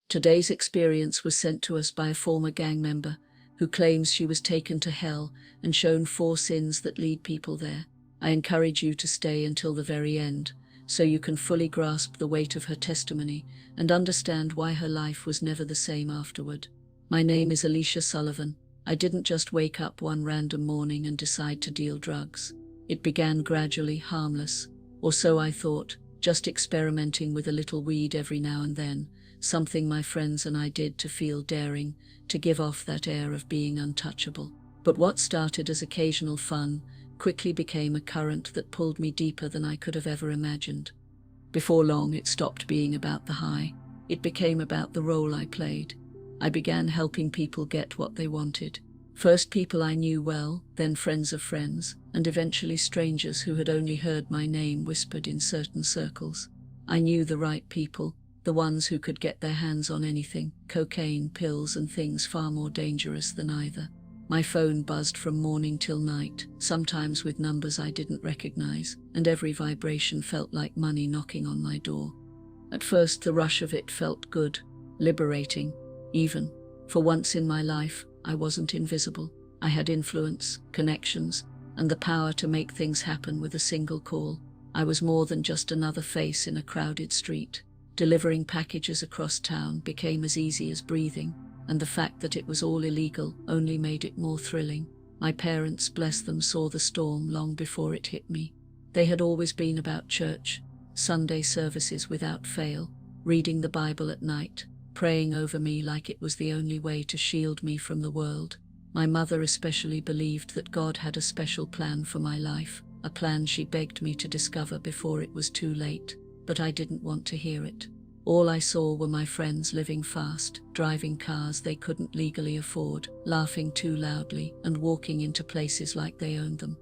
Today's experience was sent to us by a former gang member who claims she was taken to hell and shown 4 sins that lead people there. I encourage you to stay until the very end, so you can fully grasp the weight of her testimony and understand why her life was never the same afterward. My name is Alicia Sullivan. I didn't just wake up one random morning and decide to deal drugs. It began gradually, harmless, or so I thought, just experimenting with a little weed every now and then, something my friends and I did to feel daring, to give off that air of being untouchable. But what started as occasional fun quickly became a current that pulled me deeper than I could have ever imagined. Before long, it stopped being about the high. It became about the role I played. I began helping people get what they wanted. First people I knew well, then friends of friends, and eventually strangers who had only heard my name whispered in certain circles. I knew the right people, the ones who could get their hands on anything, cocaine, pills, and things far more dangerous than either. My phone buzzed from morning till night, sometimes with numbers I didn't recognize, and every vibration felt like money knocking on my door. At first, the rush of it felt good, liberating, even. For once in my life, I wasn't invisible. I had influence, connections, and the power to make things happen with a single call. I was more than just another face in a crowded street. Delivering packages across town became as easy as breathing, and the fact that it was all illegal only made it more thrilling. My parents, bless them, saw the storm long before it hit me. They had always been about church, Sunday services without fail, reading the Bible at night, praying over me like it was the only way to shield me from the world. My mother especially believed that God had a special plan for my life, a plan she begged me to discover before it was too late, but I didn't want to hear it. All I saw were my friends living fast, driving cars they couldn't legally afford, laughing too loudly, and walking into places like they owned them.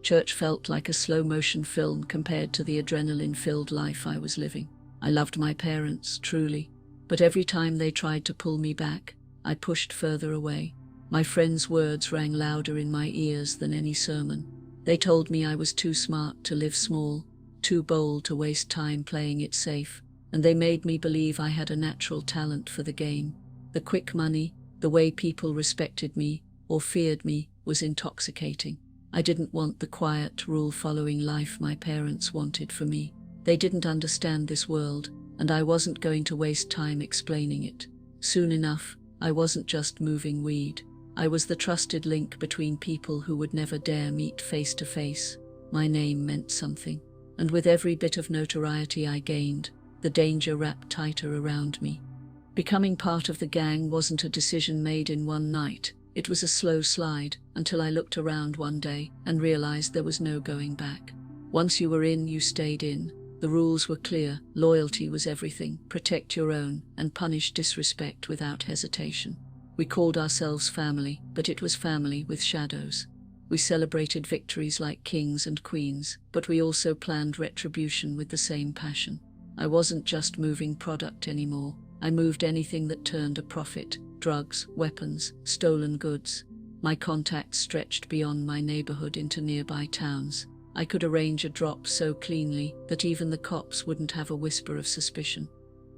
Church felt like a slow-motion film compared to the adrenaline-filled life I was living. I loved my parents, truly, but every time they tried to pull me back, I pushed further away. My friends' words rang louder in my ears than any sermon. They told me I was too smart to live small, too bold to waste time playing it safe, and they made me believe I had a natural talent for the game. The quick money, the way people respected me or feared me, was intoxicating. I didn't want the quiet, rule-following life my parents wanted for me. They didn't understand this world, and I wasn't going to waste time explaining it. Soon enough, I wasn't just moving weed. I was the trusted link between people who would never dare meet face to face. My name meant something, and with every bit of notoriety I gained, the danger wrapped tighter around me. Becoming part of the gang wasn't a decision made in one night. It was a slow slide, until I looked around one day and realized there was no going back. Once you were in, you stayed in. The rules were clear. Loyalty was everything. Protect your own and punish disrespect without hesitation. We called ourselves family, but it was family with shadows. We celebrated victories like kings and queens, but we also planned retribution with the same passion. I wasn't just moving product anymore. I moved anything that turned a profit: drugs, weapons, stolen goods. My contacts stretched beyond my neighborhood into nearby towns. I could arrange a drop so cleanly that even the cops wouldn't have a whisper of suspicion.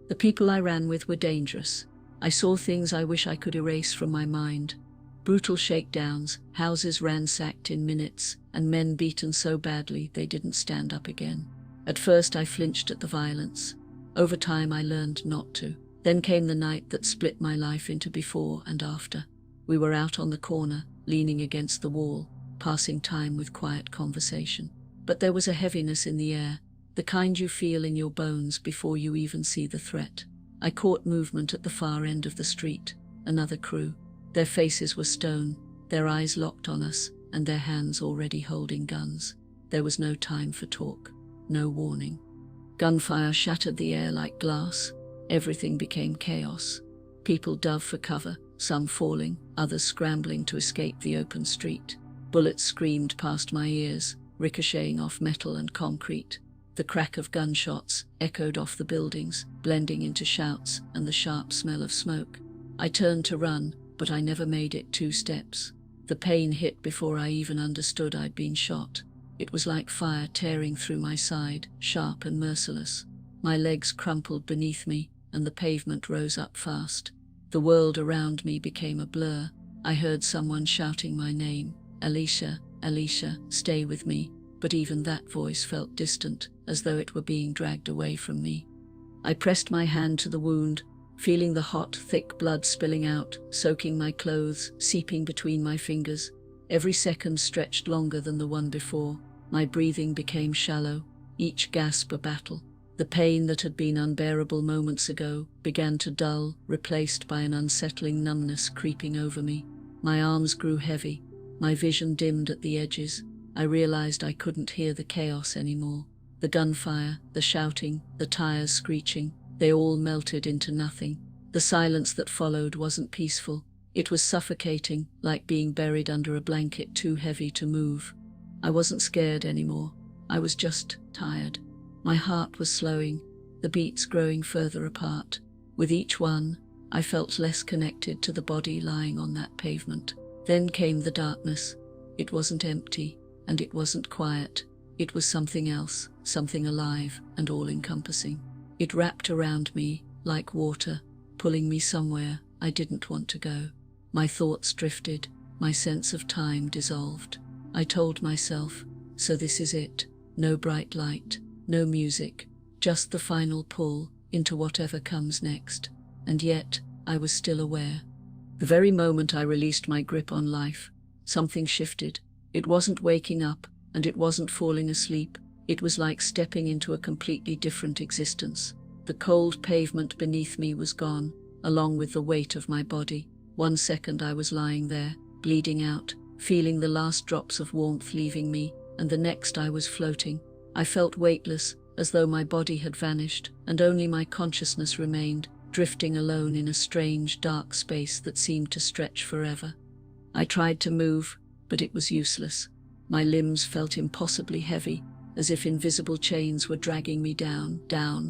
The people I ran with were dangerous. I saw things I wish I could erase from my mind. Brutal shakedowns, houses ransacked in minutes, and men beaten so badly they didn't stand up again. At first I flinched at the violence. Over time I learned not to. Then came the night that split my life into before and after. We were out on the corner, leaning against the wall, passing time with quiet conversation. But there was a heaviness in the air, the kind you feel in your bones before you even see the threat. I caught movement at the far end of the street. Another crew. Their faces were stone, their eyes locked on us, and their hands already holding guns. There was no time for talk, no warning. Gunfire shattered the air like glass. Everything became chaos. People dove for cover, some falling, others scrambling to escape the open street. Bullets screamed past my ears, ricocheting off metal and concrete. The crack of gunshots echoed off the buildings, blending into shouts and the sharp smell of smoke. I turned to run, but I never made it 2 steps. The pain hit before I even understood I'd been shot. It was like fire tearing through my side, sharp and merciless. My legs crumpled beneath me, and the pavement rose up fast. The world around me became a blur. I heard someone shouting my name, Alicia, Alicia, stay with me, but even that voice felt distant, as though it were being dragged away from me. I pressed my hand to the wound, feeling the hot, thick blood spilling out, soaking my clothes, seeping between my fingers. Every second stretched longer than the one before. My breathing became shallow, each gasp a battle. The pain that had been unbearable moments ago began to dull, replaced by an unsettling numbness creeping over me. My arms grew heavy, my vision dimmed at the edges. I realized I couldn't hear the chaos anymore. The gunfire, the shouting, the tires screeching, they all melted into nothing. The silence that followed wasn't peaceful. It was suffocating, like being buried under a blanket too heavy to move. I wasn't scared anymore. I was just tired. My heart was slowing, the beats growing further apart. With each one, I felt less connected to the body lying on that pavement. Then came the darkness. It wasn't empty, and it wasn't quiet. It was something else, something alive and all-encompassing. It wrapped around me like water, pulling me somewhere I didn't want to go. My thoughts drifted, my sense of time dissolved. I told myself, so this is it. No bright light, no music, just the final pull into whatever comes next. And yet, I was still aware. The very moment I released my grip on life, something shifted. It wasn't waking up, and it wasn't falling asleep. It was like stepping into a completely different existence. The cold pavement beneath me was gone, along with the weight of my body. 1 second I was lying there, bleeding out, feeling the last drops of warmth leaving me, and the next I was floating. I felt weightless, as though my body had vanished, and only my consciousness remained, drifting alone in a strange, dark space that seemed to stretch forever. I tried to move, but it was useless. My limbs felt impossibly heavy, as if invisible chains were dragging me down,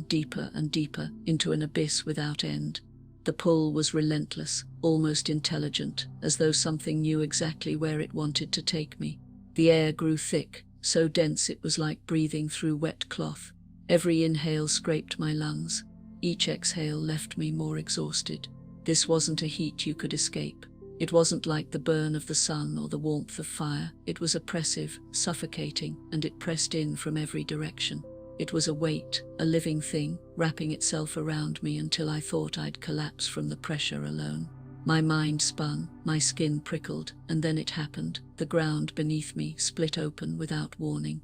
deeper and deeper, into an abyss without end. The pull was relentless, almost intelligent, as though something knew exactly where it wanted to take me. The air grew thick, so dense it was like breathing through wet cloth. Every inhale scraped my lungs. Each exhale left me more exhausted. This wasn't a heat you could escape. It wasn't like the burn of the sun or the warmth of fire. It was oppressive, suffocating, and it pressed in from every direction. It was a weight, a living thing, wrapping itself around me until I thought I'd collapse from the pressure alone. My mind spun, my skin prickled, and then it happened. The ground beneath me split open without warning.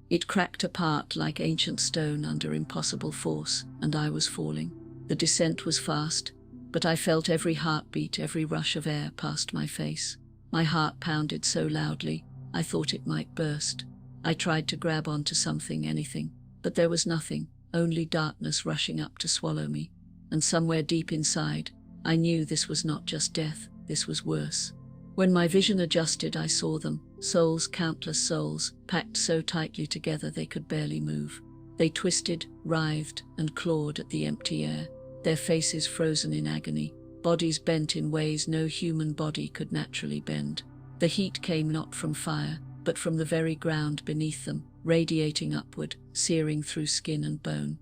It cracked apart like ancient stone under impossible force, and I was falling. The descent was fast, but I felt every heartbeat, every rush of air past my face. My heart pounded so loudly, I thought it might burst. I tried to grab onto something, anything, but there was nothing, only darkness rushing up to swallow me. And somewhere deep inside, I knew this was not just death, this was worse. When my vision adjusted, I saw them, souls, countless souls, packed so tightly together they could barely move. They twisted, writhed, and clawed at the empty air, their faces frozen in agony, bodies bent in ways no human body could naturally bend. The heat came not from fire, but from the very ground beneath them, radiating upward, searing through skin and bone.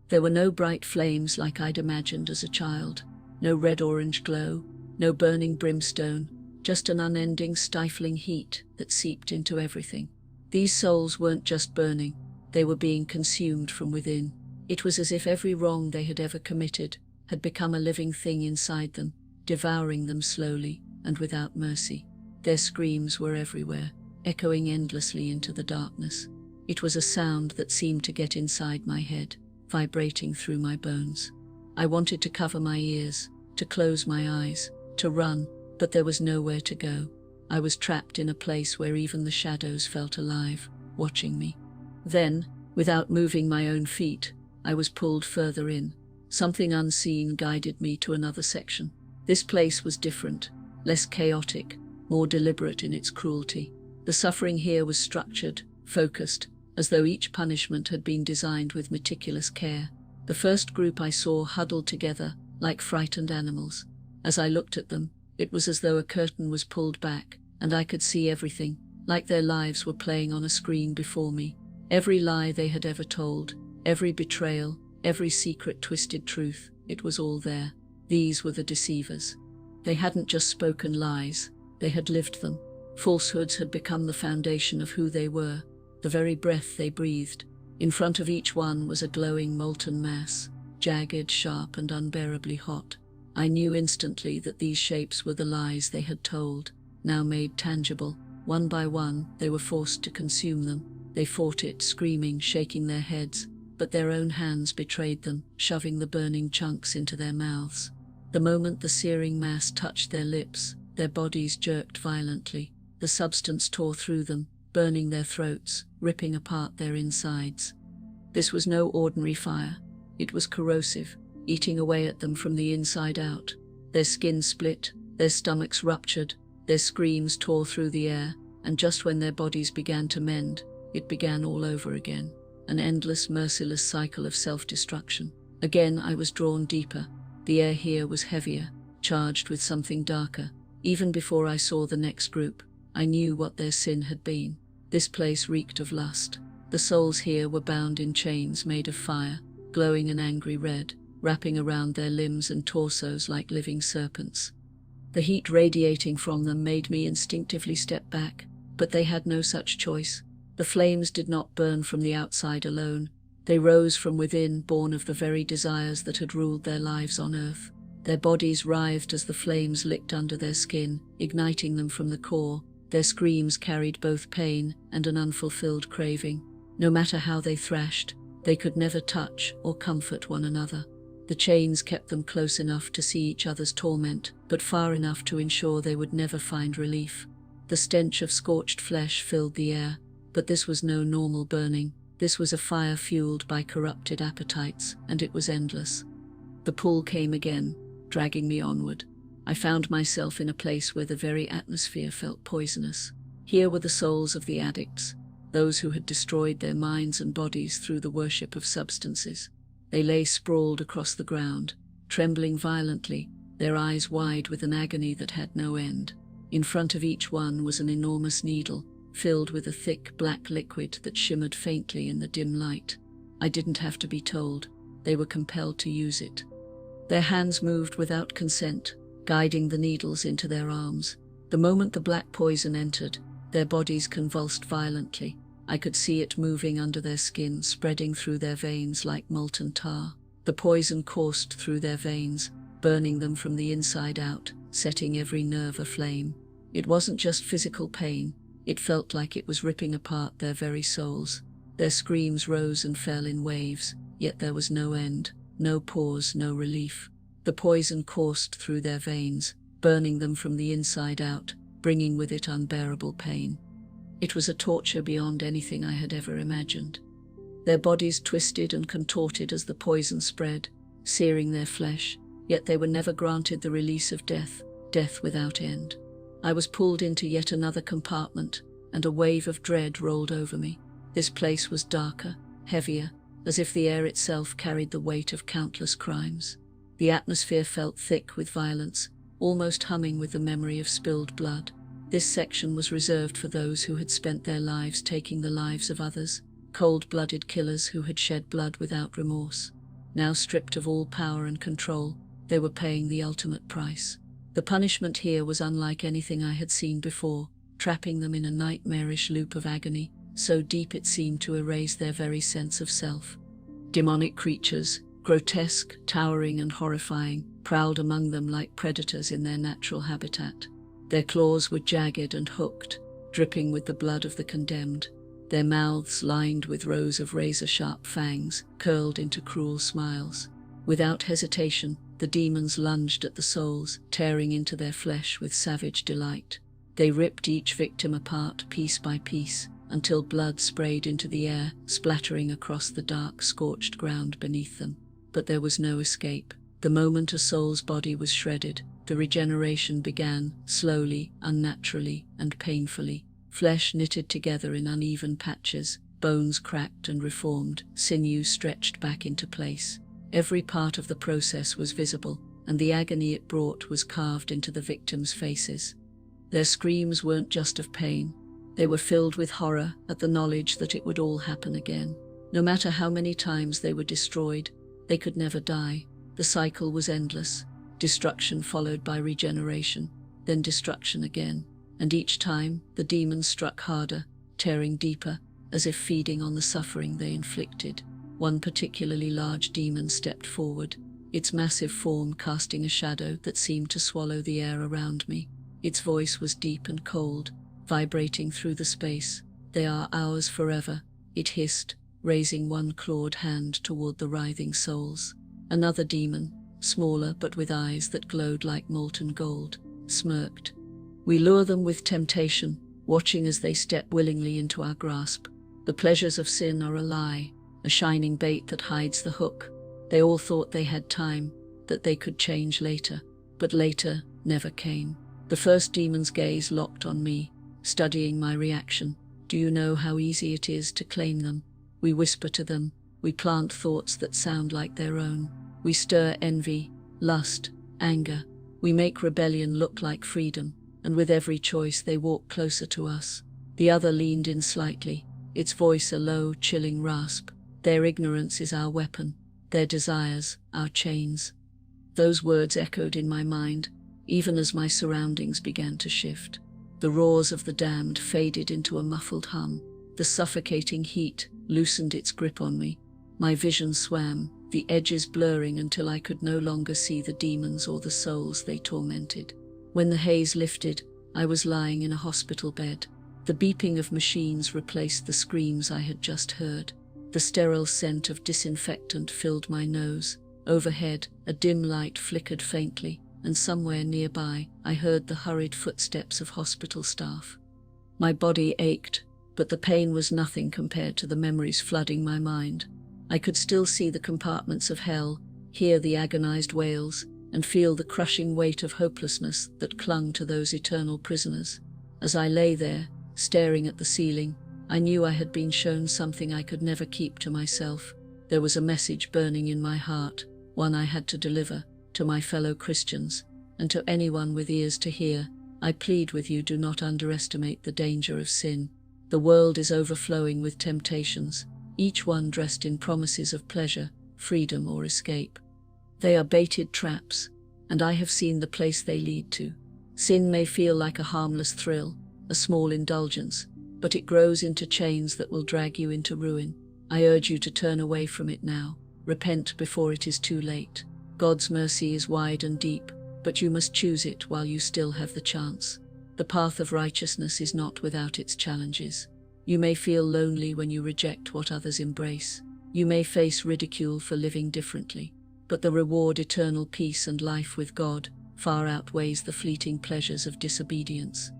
There were no bright flames like I'd imagined as a child, no red-orange glow, no burning brimstone, just an unending, stifling heat that seeped into everything. These souls weren't just burning, they were being consumed from within. It was as if every wrong they had ever committed had become a living thing inside them, devouring them slowly and without mercy. Their screams were everywhere, echoing endlessly into the darkness. It was a sound that seemed to get inside my head, vibrating through my bones. I wanted to cover my ears, to close my eyes, to run, but there was nowhere to go. I was trapped in a place where even the shadows felt alive, watching me. Then, without moving my own feet, I was pulled further in. Something unseen guided me to another section. This place was different, less chaotic, more deliberate in its cruelty. The suffering here was structured, focused, as though each punishment had been designed with meticulous care. The first group I saw huddled together, like frightened animals. As I looked at them, it was as though a curtain was pulled back, and I could see everything, like their lives were playing on a screen before me. Every lie they had ever told, every betrayal, every secret twisted truth. It was all there. These were the deceivers. They hadn't just spoken lies, they had lived them. Falsehoods had become the foundation of who they were, the very breath they breathed. In front of each one was a glowing molten mass, jagged, sharp, and unbearably hot. I knew instantly that these shapes were the lies they had told, now made tangible. One by one, they were forced to consume them. They fought it, screaming, shaking their heads, but their own hands betrayed them, shoving the burning chunks into their mouths. The moment the searing mass touched their lips, their bodies jerked violently. The substance tore through them, burning their throats, ripping apart their insides. This was no ordinary fire. It was corrosive, eating away at them from the inside out. Their skin split, their stomachs ruptured, their screams tore through the air, and just when their bodies began to mend, it began all over again. An endless, merciless cycle of self-destruction. Again I was drawn deeper. The air here was heavier, charged with something darker. Even before I saw the next group, I knew what their sin had been. This place reeked of lust. The souls here were bound in chains made of fire, glowing an angry red, wrapping around their limbs and torsos like living serpents. The heat radiating from them made me instinctively step back, but they had no such choice. The flames did not burn from the outside alone. They rose from within, born of the very desires that had ruled their lives on earth. Their bodies writhed as the flames licked under their skin, igniting them from the core. Their screams carried both pain and an unfulfilled craving. No matter how they thrashed, they could never touch or comfort one another. The chains kept them close enough to see each other's torment, but far enough to ensure they would never find relief. The stench of scorched flesh filled the air, but this was no normal burning. This was a fire fueled by corrupted appetites, and it was endless. The pull came again, dragging me onward. I found myself in a place where the very atmosphere felt poisonous. Here were the souls of the addicts, those who had destroyed their minds and bodies through the worship of substances. They lay sprawled across the ground, trembling violently, their eyes wide with an agony that had no end. In front of each one was an enormous needle, filled with a thick black liquid that shimmered faintly in the dim light. I didn't have to be told. They were compelled to use it. Their hands moved without consent, guiding the needles into their arms. The moment the black poison entered, their bodies convulsed violently. I could see it moving under their skin, spreading through their veins like molten tar. The poison coursed through their veins, burning them from the inside out, setting every nerve aflame. It wasn't just physical pain. It felt like it was ripping apart their very souls. Their screams rose and fell in waves, yet there was no end, no pause, no relief. The poison coursed through their veins, burning them from the inside out, bringing with it unbearable pain. It was a torture beyond anything I had ever imagined. Their bodies twisted and contorted as the poison spread, searing their flesh, yet they were never granted the release of death, death without end. I was pulled into yet another compartment, and a wave of dread rolled over me. This place was darker, heavier, as if the air itself carried the weight of countless crimes. The atmosphere felt thick with violence, almost humming with the memory of spilled blood. This section was reserved for those who had spent their lives taking the lives of others, cold-blooded killers who had shed blood without remorse. Now stripped of all power and control, they were paying the ultimate price. The punishment here was unlike anything I had seen before, trapping them in a nightmarish loop of agony, so deep it seemed to erase their very sense of self. Demonic creatures, grotesque, towering and horrifying, prowled among them like predators in their natural habitat. Their claws were jagged and hooked, dripping with the blood of the condemned. Their mouths, lined with rows of razor-sharp fangs, curled into cruel smiles. Without hesitation, the demons lunged at the souls, tearing into their flesh with savage delight. They ripped each victim apart piece by piece, until blood sprayed into the air, splattering across the dark, scorched ground beneath them. But there was no escape. The moment a soul's body was shredded, the regeneration began, slowly, unnaturally, and painfully. Flesh knitted together in uneven patches, bones cracked and reformed, sinews stretched back into place. Every part of the process was visible, and the agony it brought was carved into the victims' faces. Their screams weren't just of pain. They were filled with horror at the knowledge that it would all happen again. No matter how many times they were destroyed, they could never die. The cycle was endless. Destruction followed by regeneration, then destruction again. And each time, the demons struck harder, tearing deeper, as if feeding on the suffering they inflicted. One particularly large demon stepped forward, its massive form casting a shadow that seemed to swallow the air around me. Its voice was deep and cold, vibrating through the space. "They are ours forever," it hissed, raising one clawed hand toward the writhing souls. Another demon, smaller but with eyes that glowed like molten gold, smirked. "We lure them with temptation, watching as they step willingly into our grasp. The pleasures of sin are a lie, a shining bait that hides the hook." They all thought they had time, that they could change later, but later never came. The first demon's gaze locked on me, studying my reaction. "Do you know how easy it is to claim them? We whisper to them, we plant thoughts that sound like their own. We stir envy, lust, anger. We make rebellion look like freedom, and with every choice they walk closer to us." The other leaned in slightly, its voice a low, chilling rasp. "Their ignorance is our weapon, their desires, our chains." Those words echoed in my mind, even as my surroundings began to shift. The roars of the damned faded into a muffled hum. The suffocating heat loosened its grip on me. My vision swam, the edges blurring until I could no longer see the demons or the souls they tormented. When the haze lifted, I was lying in a hospital bed. The beeping of machines replaced the screams I had just heard. The sterile scent of disinfectant filled my nose. Overhead, a dim light flickered faintly, and somewhere nearby, I heard the hurried footsteps of hospital staff. My body ached, but the pain was nothing compared to the memories flooding my mind. I could still see the compartments of hell, hear the agonized wails, and feel the crushing weight of hopelessness that clung to those eternal prisoners. As I lay there, staring at the ceiling, I knew I had been shown something I could never keep to myself. There was a message burning in my heart, one I had to deliver, to my fellow Christians, and to anyone with ears to hear. I plead with you, do not underestimate the danger of sin. The world is overflowing with temptations, each one dressed in promises of pleasure, freedom, or escape. They are baited traps, and I have seen the place they lead to. Sin may feel like a harmless thrill, a small indulgence, but it grows into chains that will drag you into ruin. I urge you to turn away from it now. Repent before it is too late. God's mercy is wide and deep, but you must choose it while you still have the chance. The path of righteousness is not without its challenges. You may feel lonely when you reject what others embrace. You may face ridicule for living differently, but the reward, eternal peace and life with God, far outweighs the fleeting pleasures of disobedience.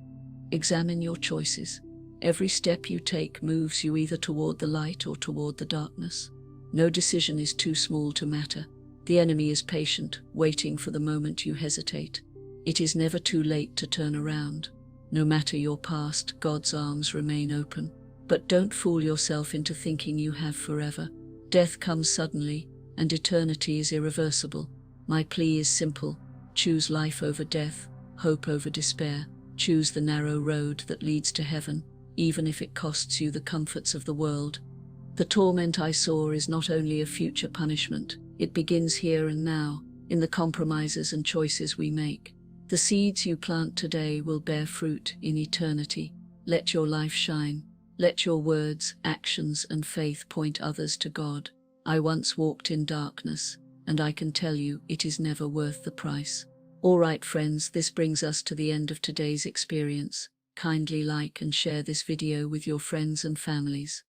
Examine your choices. Every step you take moves you either toward the light or toward the darkness. No decision is too small to matter. The enemy is patient, waiting for the moment you hesitate. It is never too late to turn around. No matter your past, God's arms remain open. But don't fool yourself into thinking you have forever. Death comes suddenly, and eternity is irreversible. My plea is simple. Choose life over death, hope over despair. Choose the narrow road that leads to heaven, even if it costs you the comforts of the world. The torment I saw is not only a future punishment, it begins here and now, in the compromises and choices we make. The seeds you plant today will bear fruit in eternity. Let your life shine. Let your words, actions, and faith point others to God. I once walked in darkness, and I can tell you it is never worth the price. All right, friends, this brings us to the end of today's experience. Kindly like and share this video with your friends and families.